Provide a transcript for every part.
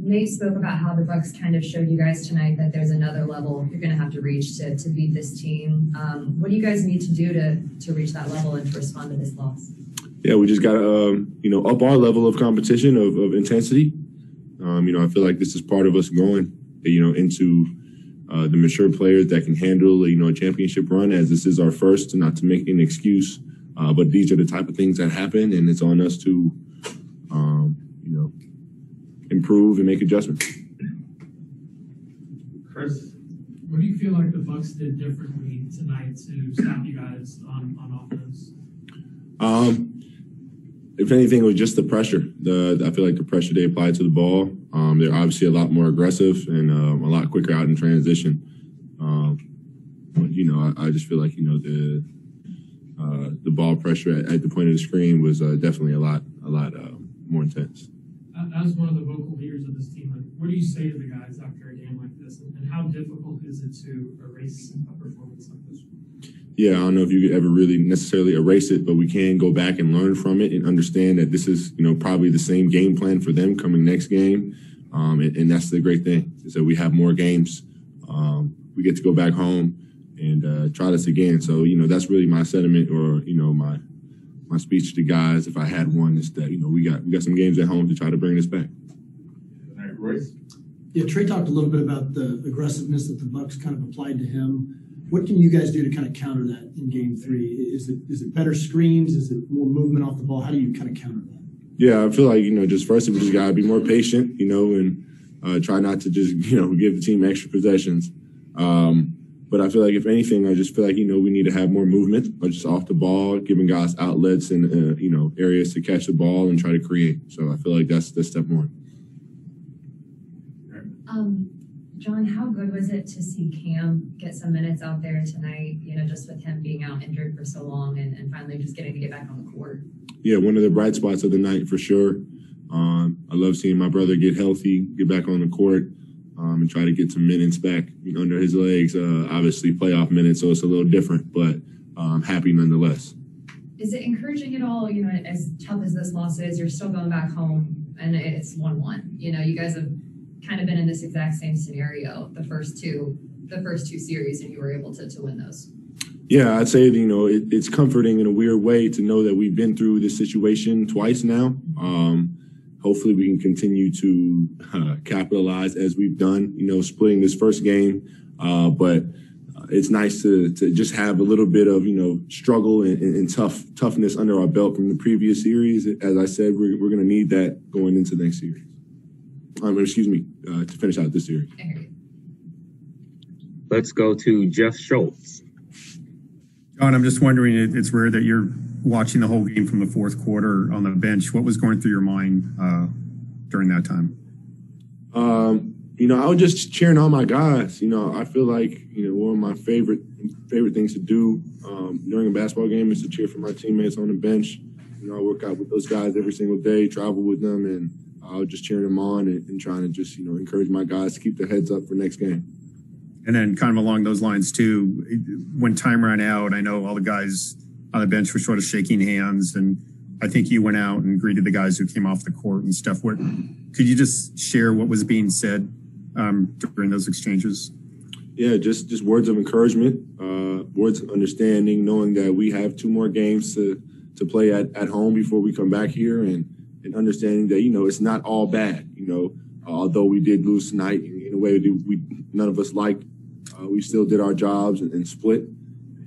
Nate spoke about how the Bucks kind of showed you guys tonight that there's another level you're going to have to reach to beat this team. What do you guys need to do to reach that level and to respond to this loss? Yeah, we just got to, up our level of competition, of intensity. I feel like this is part of us growing, into the mature players that can handle, a championship run, as this is our first, not to make an excuse. But these are the type of things that happen, and it's on us to, improve and make adjustments. Chris, what do you feel like the Bucks did differently tonight to stop you guys on offense? If anything, it was just the pressure. I feel like the pressure they applied to the ball. They're obviously a lot more aggressive and a lot quicker out in transition. But I just feel like the ball pressure at the point of the screen was definitely a lot more intense. As one of the vocal leaders of this team, what do you say to the guys after a game like this, and how difficult is it to erase a performance like this one? Yeah, I don't know if you could ever really necessarily erase it, but we can go back and learn from it and understand that this is, probably the same game plan for them coming next game. And that's the great thing, is that we have more games. We get to go back home and try this again. So, that's really my sentiment, or, my speech to guys, if I had one, is that, we got some games at home to try to bring this back. All right, Royce? Yeah, Trey talked a little bit about the aggressiveness that the Bucks kind of applied to him. What can you guys do to kind of counter that in Game 3? Is it better screens? Is it more movement off the ball? How do you kind of counter that? Yeah, I feel like, just first we just got to be more patient, and try not to just, give the team extra possessions. But I feel like, if anything, I just feel like, we need to have more movement, just off the ball, giving guys outlets and, areas to catch the ball and try to create. So I feel like that's step one. John, how good was it to see Cam get some minutes out there tonight, just with him being out injured for so long and finally just getting to get back on the court? Yeah, one of the bright spots of the night for sure. I love seeing my brother get healthy, get back on the court, and try to get some minutes back under his legs. Obviously playoff minutes, so it's a little different, but I'm happy nonetheless. Is it encouraging at all, as tough as this loss is, you're still going back home and it's 1-1. You guys have kind of been in this exact same scenario the first two series, and you were able to win those. Yeah, I'd say, it's comforting in a weird way to know that we've been through this situation twice now. Hopefully we can continue to capitalize as we've done, splitting this first game. But it's nice to just have a little bit of, struggle and toughness under our belt from the previous series. As I said, we're going to need that going into the next series. To finish out this series. Let's go to Jeff Schultz. John, I'm just wondering, it's rare that you're watching the whole game from the fourth quarter on the bench. What was going through your mind during that time? I was just cheering on my guys. I feel like, one of my favorite things to do during a basketball game is to cheer for my teammates on the bench. I work out with those guys every single day, travel with them, and I was just cheering them on and trying to just, encourage my guys to keep their heads up for next game. And then kind of along those lines, too, when time ran out, I know all the guys on the bench were sort of shaking hands, and I think you went out and greeted the guys who came off the court and stuff. Could you just share what was being said during those exchanges? Yeah, just words of encouragement, words of understanding, knowing that we have 2 more games to play at home before we come back here, and understanding that, it's not all bad, although we did lose tonight in a way that none of us liked. We still did our jobs and split,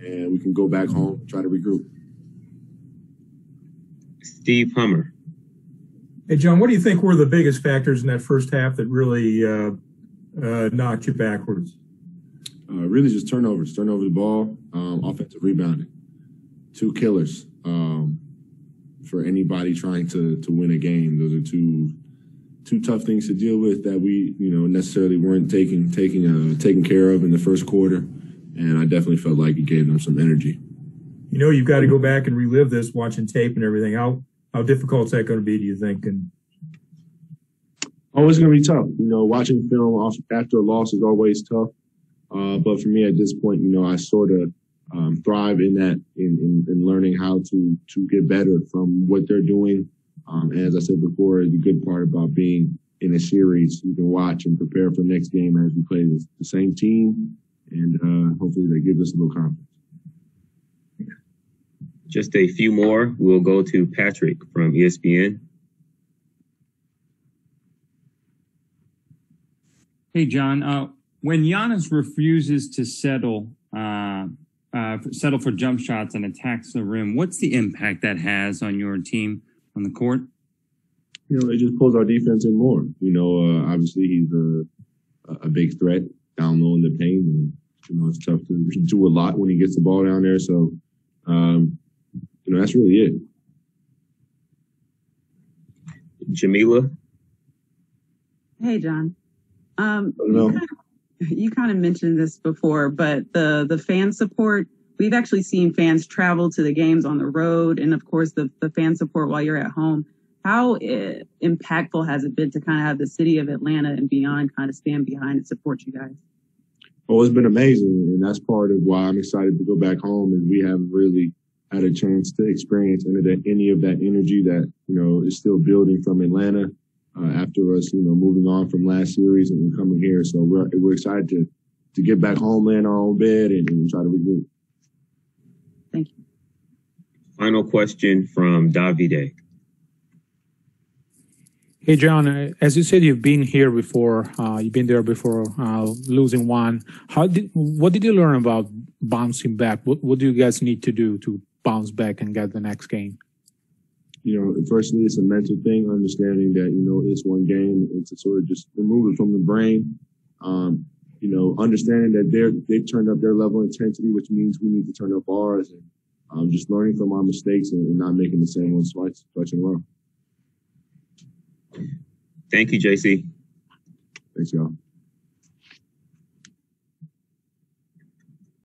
and we can go back home and try to regroup. Steve Hummer. Hey, John, what do you think were the biggest factors in that first half that really knocked you backwards? Really just turnovers. Turn over the ball, offensive rebounding. 2 killers for anybody trying to win a game. Those are two tough things to deal with that we, necessarily weren't taking care of in the first quarter. And I definitely felt like it gave them some energy. You've got to go back and relive this, watching tape and everything. How difficult is that going to be, do you think? Always going to be tough. Watching film after a loss is always tough. But for me at this point, I sort of thrive in that, in learning how to get better from what they're doing. And as I said before, the good part about being in a series, you can watch and prepare for next game as we play the same team, and hopefully that gives us a little confidence. Just a few more. We'll go to Patrick from ESPN. Hey, John. When Giannis refuses to settle for jump shots and attacks the rim, what's the impact that has on your team on the court? It just pulls our defense in more. Obviously he's a big threat down low in the paint, and it's tough to do a lot when he gets the ball down there. So, that's really it. Jamila. Hey, John. You kind of mentioned this before, but the fan support, we've actually seen fans travel to the games on the road, and of course the fan support while you're at home. How impactful has it been to kind of have the city of Atlanta and beyond kind of stand behind and support you guys? Well, it's been amazing, and that's part of why I'm excited to go back home, and we haven't really had a chance to experience any of that energy that, is still building from Atlanta after us, moving on from last series and coming here. So we're excited to get back home, land our own bed, and try to regroup. Thank you. Final question from Davide. Hey, John, as you said, you've been here before. You've been there before losing one. What did you learn about bouncing back? What do you guys need to do to bounce back and get the next game? Firstly, it's a mental thing, understanding that, it's one game. It's sort of just remove it from the brain. Understanding that they've turned up their level of intensity, which means we need to turn up ours, and just learning from our mistakes and not making the same ones twice in a row. Thank you, JC. Thanks, y'all.